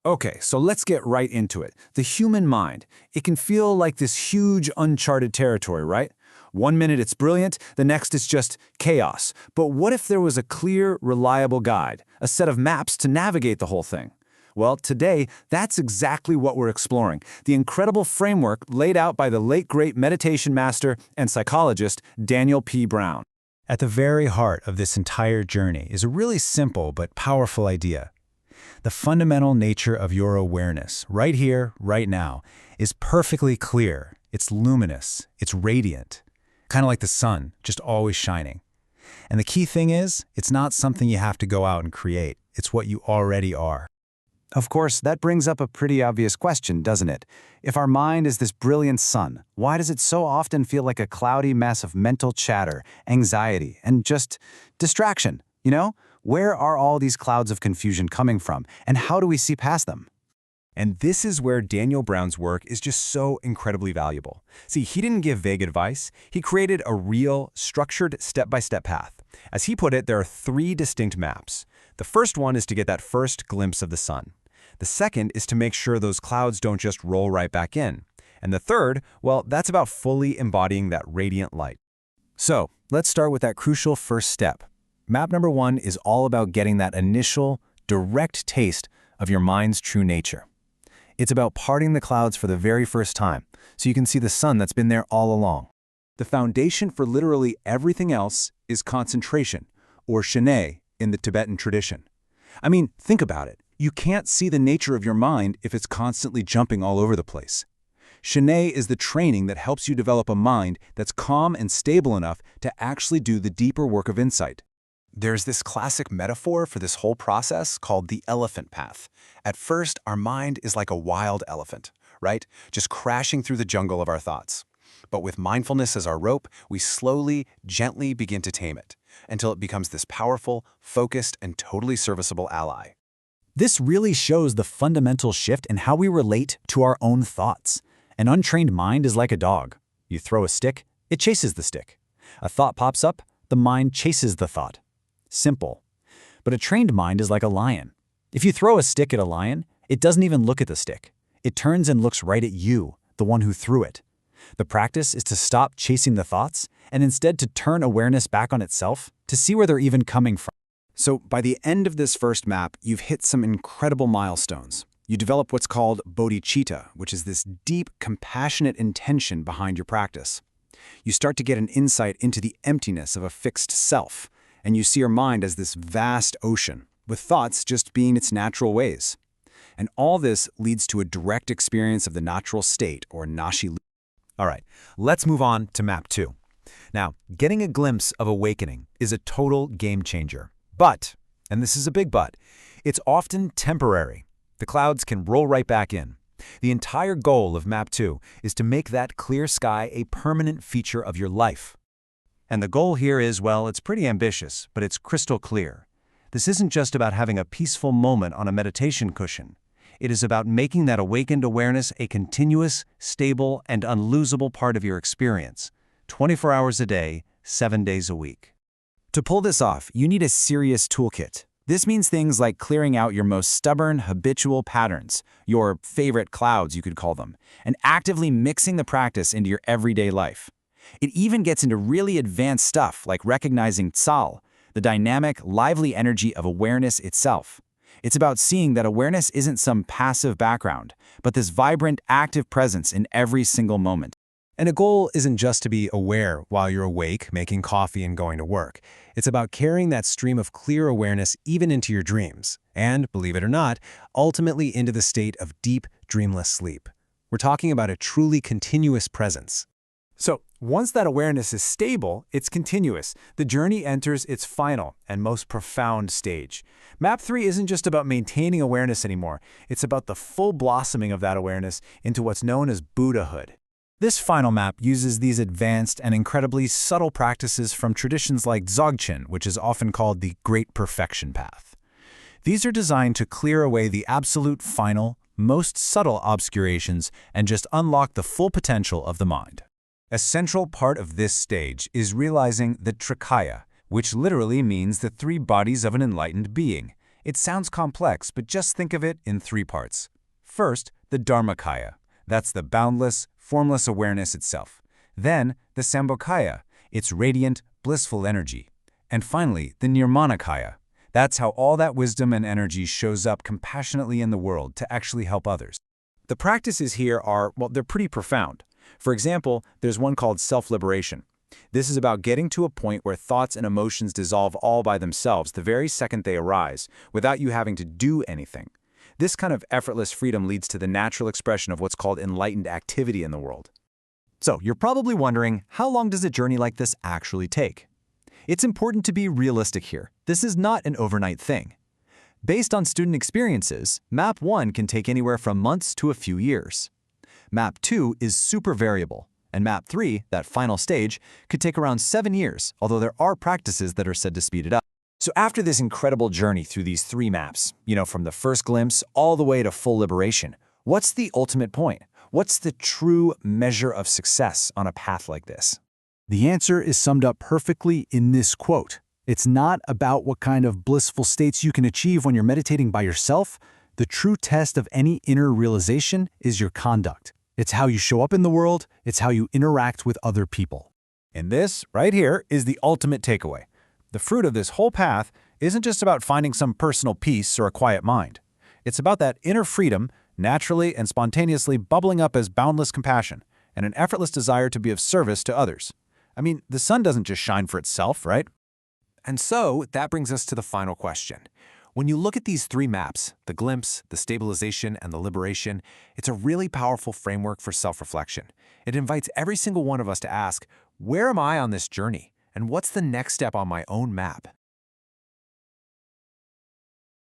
Okay, so let's get right into it. The human mind. It can feel like this huge uncharted territory, right? One minute it's brilliant, the next it's just chaos. But what if there was a clear, reliable guide, a set of maps to navigate the whole thing? Well, today, that's exactly what we're exploring. The incredible framework laid out by the late great meditation master and psychologist Daniel P. Brown. At the very heart of this entire journey is a really simple but powerful idea. The fundamental nature of your awareness, right here, right now, is perfectly clear. It's luminous, it's radiant, kind of like the sun, just always shining. And the key thing is, it's not something you have to go out and create. It's what you already are. Of course, that brings up a pretty obvious question, doesn't it? If our mind is this brilliant sun, why does it so often feel like a cloudy mess of mental chatter, anxiety, and just distraction? You know, where are all these clouds of confusion coming from, and how do we see past them? And this is where Daniel Brown's work is just so incredibly valuable. See, he didn't give vague advice. He created a real, structured, step-by-step path. As he put it, there are 3 distinct maps. The first one is to get that first glimpse of the sun. The second is to make sure those clouds don't just roll right back in. And the third, well, that's about fully embodying that radiant light. So, let's start with that crucial first step. Map number 1 is all about getting that initial, direct taste of your mind's true nature. It's about parting the clouds for the very first time, so you can see the sun that's been there all along. The foundation for literally everything else is concentration, or Shinay in the Tibetan tradition. I mean, think about it. You can't see the nature of your mind if it's constantly jumping all over the place. Shinay is the training that helps you develop a mind that's calm and stable enough to actually do the deeper work of insight. There's this classic metaphor for this whole process called the elephant path. At first, our mind is like a wild elephant, right? Just crashing through the jungle of our thoughts. But with mindfulness as our rope, we slowly, gently begin to tame it, until it becomes this powerful, focused, and totally serviceable ally. This really shows the fundamental shift in how we relate to our own thoughts. An untrained mind is like a dog. You throw a stick, it chases the stick. A thought pops up, the mind chases the thought. Simple. But a trained mind is like a lion. If you throw a stick at a lion, it doesn't even look at the stick. It turns and looks right at you, the one who threw it. The practice is to stop chasing the thoughts and instead to turn awareness back on itself to see where they're even coming from. So by the end of this first map, you've hit some incredible milestones. You develop what's called bodhicitta, which is this deep, compassionate intention behind your practice. You start to get an insight into the emptiness of a fixed self, and you see your mind as this vast ocean, with thoughts just being its natural ways. And all this leads to a direct experience of the natural state, or nashi. All right, let's move on to map 2. Now, getting a glimpse of awakening is a total game changer. But, and this is a big but, it's often temporary. The clouds can roll right back in. The entire goal of Map 2 is to make that clear sky a permanent feature of your life. And the goal here is, well, it's pretty ambitious, but it's crystal clear. This isn't just about having a peaceful moment on a meditation cushion. It is about making that awakened awareness a continuous, stable, and unlosable part of your experience, 24 hours a day, 7 days a week. To pull this off, you need a serious toolkit. This means things like clearing out your most stubborn, habitual patterns, your favorite clouds, you could call them, and actively mixing the practice into your everyday life. It even gets into really advanced stuff like recognizing tsal, the dynamic, lively energy of awareness itself. It's about seeing that awareness isn't some passive background, but this vibrant, active presence in every single moment. And a goal isn't just to be aware while you're awake, making coffee and going to work. It's about carrying that stream of clear awareness even into your dreams, and, believe it or not, ultimately into the state of deep, dreamless sleep. We're talking about a truly continuous presence. So, once that awareness is stable, it's continuous. The journey enters its final and most profound stage. Map 3 isn't just about maintaining awareness anymore. It's about the full blossoming of that awareness into what's known as Buddhahood. This final map uses these advanced and incredibly subtle practices from traditions like Dzogchen, which is often called the Great Perfection Path. These are designed to clear away the absolute final, most subtle obscurations and just unlock the full potential of the mind. A central part of this stage is realizing the Trikaya, which literally means the 3 bodies of an enlightened being. It sounds complex, but just think of it in 3 parts. First, the Dharmakaya. That's the boundless, formless awareness itself. Then, the Sambhogakaya, its radiant, blissful energy. And finally, the Nirmanakaya. That's how all that wisdom and energy shows up compassionately in the world to actually help others. The practices here are, well, they're pretty profound. For example, there's one called self-liberation. This is about getting to a point where thoughts and emotions dissolve all by themselves the very second they arise, without you having to do anything. This kind of effortless freedom leads to the natural expression of what's called enlightened activity in the world. So, you're probably wondering, how long does a journey like this actually take? It's important to be realistic here. This is not an overnight thing. Based on student experiences, Map 1 can take anywhere from months to a few years. Map 2 is super variable, and Map 3, that final stage, could take around 7 years, although there are practices that are said to speed it up. So after this incredible journey through these 3 maps, from the first glimpse all the way to full liberation, what's the ultimate point? What's the true measure of success on a path like this? The answer is summed up perfectly in this quote. It's not about what kind of blissful states you can achieve when you're meditating by yourself. The true test of any inner realization is your conduct. It's how you show up in the world, it's how you interact with other people. And this, right here, is the ultimate takeaway. The fruit of this whole path isn't just about finding some personal peace or a quiet mind. It's about that inner freedom, naturally and spontaneously bubbling up as boundless compassion and an effortless desire to be of service to others. I mean, the sun doesn't just shine for itself, right? And so, that brings us to the final question. When you look at these 3 maps, the glimpse, the stabilization, and the liberation, it's a really powerful framework for self-reflection. It invites every single one of us to ask, where am I on this journey? And what's the next step on my own map?